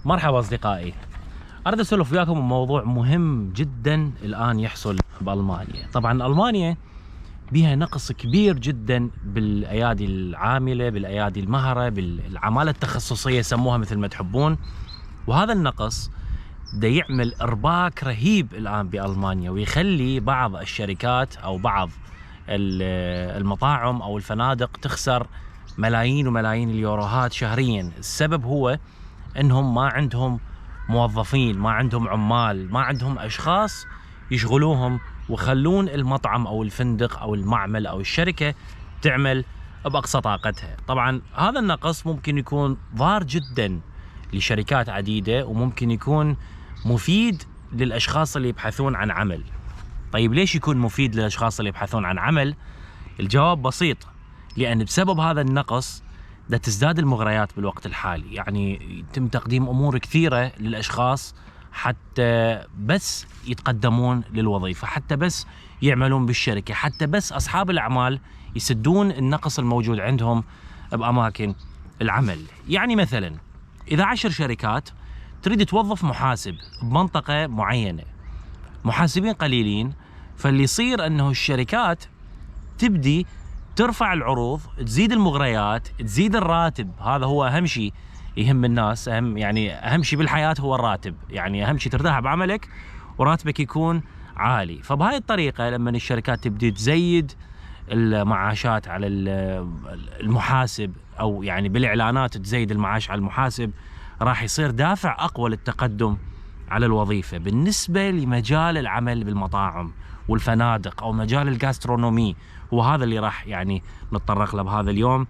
مرحبا أصدقائي، أريد أسولف وياكم بموضوع مهم جدا الآن يحصل بألمانيا. طبعا ألمانيا بها نقص كبير جدا بالأيادي العاملة، بالأيادي المهرة، بالعمالة التخصصية سموها مثل ما تحبون، وهذا النقص دا يعمل إرباك رهيب الآن بألمانيا، ويخلي بعض الشركات أو بعض المطاعم أو الفنادق تخسر ملايين وملايين اليوروهات شهريا. السبب هو انهم ما عندهم موظفين، ما عندهم عمال، ما عندهم اشخاص يشغلوهم ويخلون المطعم او الفندق او المعمل او الشركة تعمل باقصى طاقتها. طبعا هذا النقص ممكن يكون ضار جدا لشركات عديدة، وممكن يكون مفيد للاشخاص اللي يبحثون عن عمل. طيب ليش يكون مفيد للاشخاص اللي يبحثون عن عمل؟ الجواب بسيط، لان بسبب هذا النقص دا تزداد المغريات بالوقت الحالي، يعني يتم تقديم امور كثيره للاشخاص حتى بس يتقدمون للوظيفه، حتى بس يعملون بالشركه، حتى بس اصحاب الاعمال يسدون النقص الموجود عندهم باماكن العمل. يعني مثلا اذا 10 شركات تريد توظف محاسب بمنطقه معينه، محاسبين قليلين، فاللي يصير انه الشركات تبدي ترفع العروض، تزيد المغريات، تزيد الراتب. هذا هو اهم شيء يهم الناس، اهم شيء بالحياه هو الراتب، يعني اهم شيء ترتاح بعملك وراتبك يكون عالي. فبهاي الطريقه لما الشركات تبدي تزيد المعاشات على المحاسب، او يعني بالاعلانات تزيد المعاش على المحاسب، راح يصير دافع اقوى للتقدم على الوظيفه. بالنسبه لمجال العمل بالمطاعم والفنادق او مجال الجاسترونومي، وهذا اللي راح يعني نتطرق له بهذا اليوم،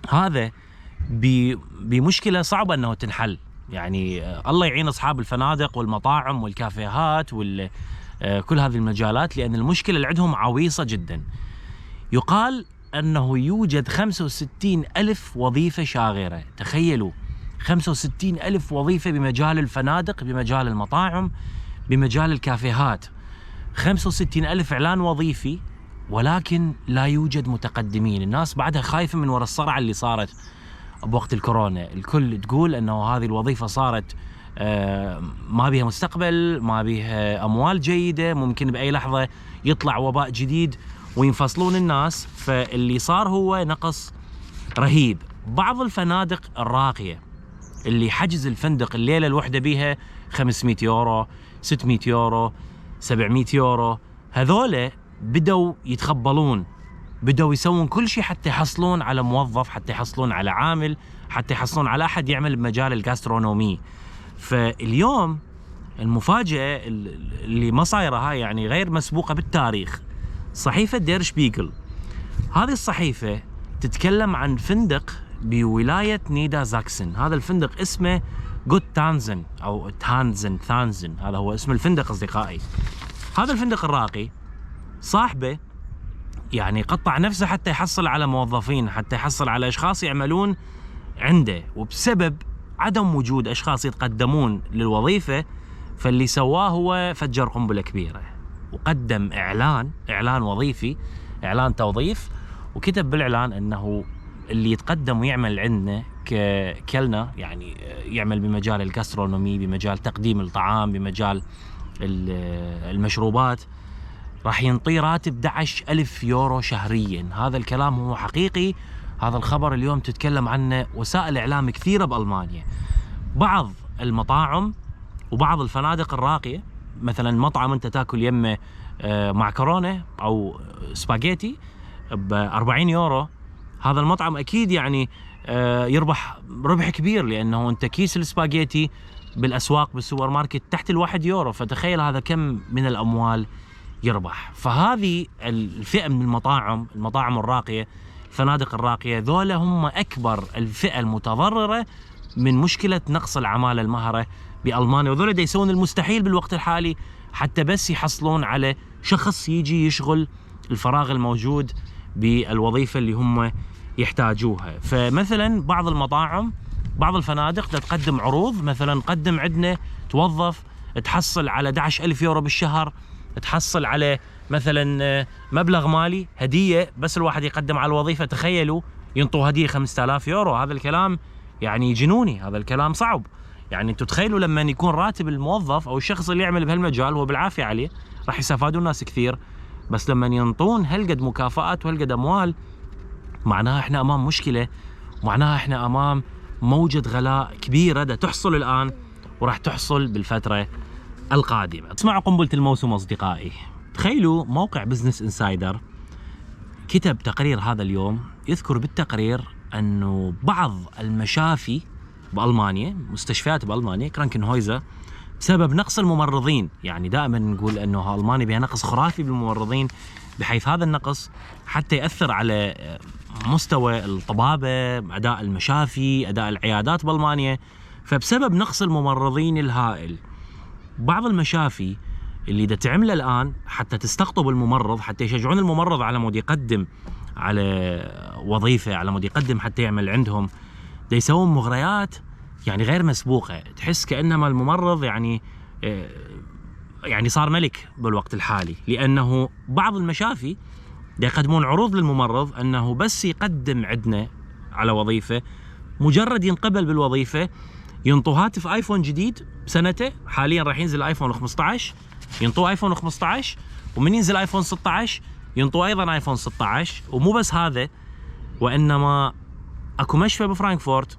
هذا بمشكله صعبه انه تنحل. يعني الله يعين اصحاب الفنادق والمطاعم والكافيهات كل هذه المجالات، لان المشكله اللي عندهم عويصه جدا. يقال انه يوجد 65,000 وظيفه شاغره، تخيلوا 65,000 وظيفه بمجال الفنادق، بمجال المطاعم، بمجال الكافيهات. 65,000 اعلان وظيفي، ولكن لا يوجد متقدمين. الناس بعدها خايفة من وراء الصرعة اللي صارت بوقت الكورونا. الكل تقول انه هذه الوظيفة صارت ما بيها مستقبل، ما بيها اموال جيدة، ممكن باي لحظة يطلع وباء جديد وينفصلون الناس. فاللي صار هو نقص رهيب. بعض الفنادق الراقية اللي حجز الفندق الليلة الوحدة بيها 500 يورو، 600 يورو، 700 يورو، هذولا بدوا يتخبلون، بدوا يسوون كل شيء حتى يحصلون على موظف، حتى يحصلون على عامل، حتى يحصلون على احد يعمل بمجال الجاسترونومي. فاليوم المفاجأة اللي ما صايرة هاي، يعني غير مسبوقة بالتاريخ، صحيفة دير شبيغل. هذه الصحيفة تتكلم عن فندق بولاية نيدا زاكسن. هذا الفندق اسمه جوت تانزن او ثانزن، هذا هو اسم الفندق اصدقائي. هذا الفندق الراقي صاحبه يعني قطع نفسه حتى يحصل على موظفين، حتى يحصل على اشخاص يعملون عنده، وبسبب عدم وجود اشخاص يتقدمون للوظيفه، فاللي سواه هو فجر قنبله كبيره، وقدم اعلان وظيفي، اعلان توظيف، وكتب بالاعلان انه اللي يتقدم ويعمل عندنا ككلنا، يعني يعمل بمجال الجاسترونومي، بمجال تقديم الطعام، بمجال المشروبات، راح ينطي راتب 11,000 يورو شهريا. هذا الكلام هو حقيقي، هذا الخبر اليوم تتكلم عنه وسائل اعلام كثيره بالمانيا. بعض المطاعم وبعض الفنادق الراقيه، مثلا مطعم انت تاكل يمه معكرونه او سباجيتي ب 40 يورو، هذا المطعم اكيد يعني يربح ربح كبير، لانه انت كيس السباجيتي بالاسواق بالسوبر ماركت تحت ال1 يورو، فتخيل هذا كم من الاموال يربح. فهذه الفئة من المطاعم الراقية، الفنادق الراقية، ذولا هم أكبر الفئة المتضررة من مشكلة نقص العمالة المهرة بألمانيا، وذولا دا يسوون المستحيل بالوقت الحالي حتى بس يحصلون على شخص يجي يشغل الفراغ الموجود بالوظيفة اللي هم يحتاجوها. فمثلا بعض المطاعم، بعض الفنادق تقدم عروض، مثلا قدم عندنا توظف تحصل على 11,000 يورو بالشهر، تحصل على مثلا مبلغ مالي هديه، بس الواحد يقدم على الوظيفه تخيلوا ينطوا هديه 5,000 يورو. هذا الكلام يعني جنوني، هذا الكلام صعب. يعني انتم تخيلوا لما يكون راتب الموظف او الشخص اللي يعمل بهالمجال هو بالعافيه عليه، راح يستفادون ناس كثير. بس لما ينطون هالقد مكافآت وهالقد اموال، معناها احنا امام مشكله، معناها احنا امام موجة غلاء كبيرة دا تحصل الان وراح تحصل بالفترة القادمة. اسمعوا قنبلة الموسم اصدقائي. تخيلوا موقع بزنس انسايدر كتب تقرير هذا اليوم، يذكر بالتقرير انه بعض المشافي بالمانيا، مستشفيات بالمانيا كرانكنهويزر، بسبب نقص الممرضين، يعني دائما نقول انه المانيا بها نقص خرافي بالممرضين، بحيث هذا النقص حتى ياثر على مستوى الطبابه، اداء المشافي، اداء العيادات بالمانيا. فبسبب نقص الممرضين الهائل، بعض المشافي اللي دا تعمله الان حتى تستقطب الممرض، حتى يشجعون الممرض على مود يقدم على وظيفه، على مود يقدم حتى يعمل عندهم، دا يسوون مغريات يعني غير مسبوقه، تحس كانما الممرض يعني صار ملك بالوقت الحالي. لانه بعض المشافي دا يقدمون عروض للممرض انه بس يقدم عندنا على وظيفه، مجرد ينقبل بالوظيفه ينطوا هاتف ايفون جديد بسنته. حاليا راح ينزل ايفون 15، ينطوا ايفون 15، ومن ينزل ايفون 16 ينطوا ايضا ايفون 16. ومو بس هذا، وانما اكو مشفى بفرانكفورت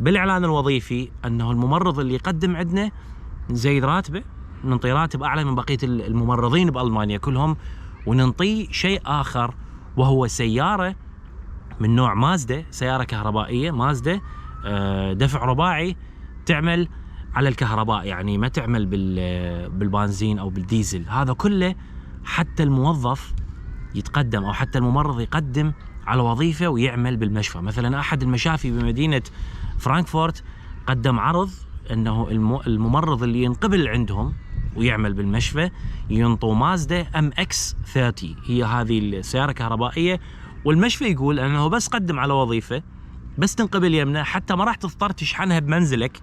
بالاعلان الوظيفي انه الممرض اللي يقدم عندنا نزيد راتبه، ننطي راتب اعلى من بقيه الممرضين بالمانيا كلهم، وننطيه شيء اخر وهو سياره من نوع مازدا، سياره كهربائيه مازدا دفع رباعي تعمل على الكهرباء، يعني ما تعمل بالبنزين او بالديزل. هذا كله حتى الموظف يتقدم او حتى الممرض يقدم على وظيفه ويعمل بالمشفى. مثلا احد المشافي بمدينه فرانكفورت قدم عرض انه الممرض اللي ينقبل عندهم ويعمل بالمشفى ينطوا مازدا MX-30، هي هذه السياره الكهربائيه. والمشفى يقول انه بس قدم على وظيفه، بس تنقبل يمنا، حتى ما راح تضطر تشحنها بمنزلك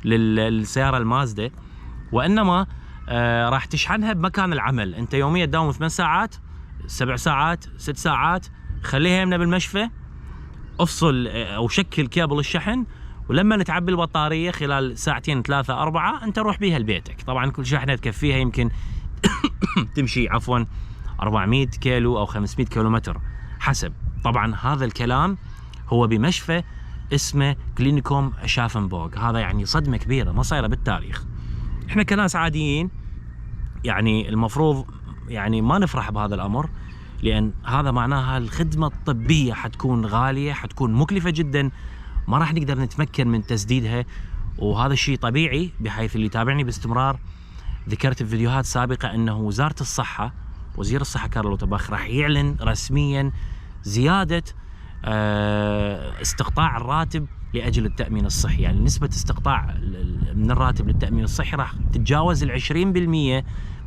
للسياره المازدا، وانما راح تشحنها بمكان العمل. انت يوميا تداوم 8 ساعات 7 ساعات 6 ساعات، خليها يمنا بالمشفى، افصل او شكل كابل الشحن، ولما تعبي البطاريه خلال ساعتين 3 4 انت روح بيها لبيتك. طبعا كل شحنه تكفيها يمكن تمشي 400 كيلو او 500 كيلومتر حسب. طبعا هذا الكلام هو بمشفى اسمه كلينيكوم شافنبورغ. هذا يعني صدمه كبيره ما صايره بالتاريخ. احنا كناس عاديين يعني المفروض يعني ما نفرح بهذا الامر، لان هذا معناها الخدمه الطبيه حتكون غاليه، حتكون مكلفه جدا، ما راح نقدر نتمكن من تسديدها. وهذا الشيء طبيعي، بحيث اللي يتابعني باستمرار ذكرت في فيديوهات سابقه انه وزاره الصحه، وزير الصحه كارلو طباخ راح يعلن رسميا زياده استقطاع الراتب لاجل التامين الصحي. يعني نسبه استقطاع من الراتب للتامين الصحي راح تتجاوز 20%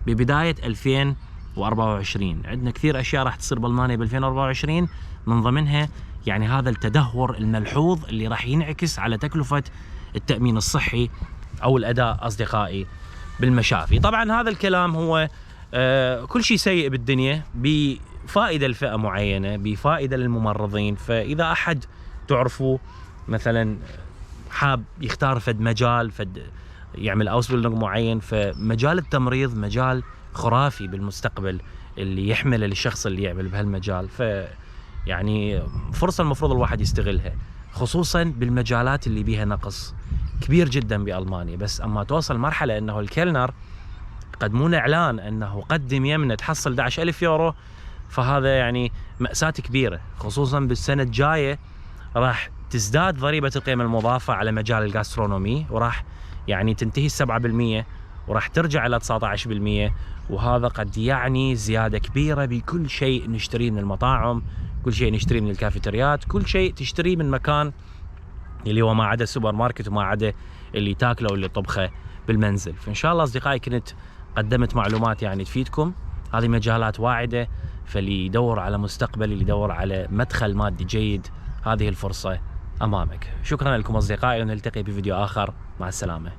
ببدايه 2024. عندنا كثير اشياء راح تصير بالمانيا ب 2024، من ضمنها يعني هذا التدهور الملحوظ اللي راح ينعكس على تكلفه التامين الصحي او الاداء اصدقائي بالمشافي. طبعا هذا الكلام هو كل شيء سيء بالدنيا بفائده لفئه معينه، بفائده للممرضين. فاذا احد تعرفوا مثلا حاب يختار فد مجال، فد يعمل اوسبيلدنج معين، فمجال التمريض مجال خرافي بالمستقبل اللي يحمله للشخص اللي يعمل بهالمجال. ف يعني فرصه المفروض الواحد يستغلها، خصوصا بالمجالات اللي بيها نقص كبير جدا بالمانيا. بس اما توصل مرحله انه الكلنر يقدمون اعلان انه قدم يمنا تحصل 11,000 يورو، فهذا يعني مأساة كبيره. خصوصا بالسنه الجايه راح تزداد ضريبه القيمه المضافه على مجال الجاسترونومي، وراح يعني تنتهي 7% وراح ترجع الى 19%، وهذا قد يعني زياده كبيره بكل شيء نشتريه من المطاعم، كل شيء نشتريه من الكافيتريات، كل شيء تشتريه من مكان اللي هو ما عدا السوبر ماركت وما عدا اللي تاكله واللي طبخه بالمنزل. فان شاء الله اصدقائي كنت قدمت معلومات يعني تفيدكم. هذه مجالات واعده، فاللي يدور على مستقبل، اللي يدور على مدخل مادي جيد، هذه الفرصه امامك. شكرا لكم اصدقائي، ونلتقي بفيديو اخر. مع السلامه.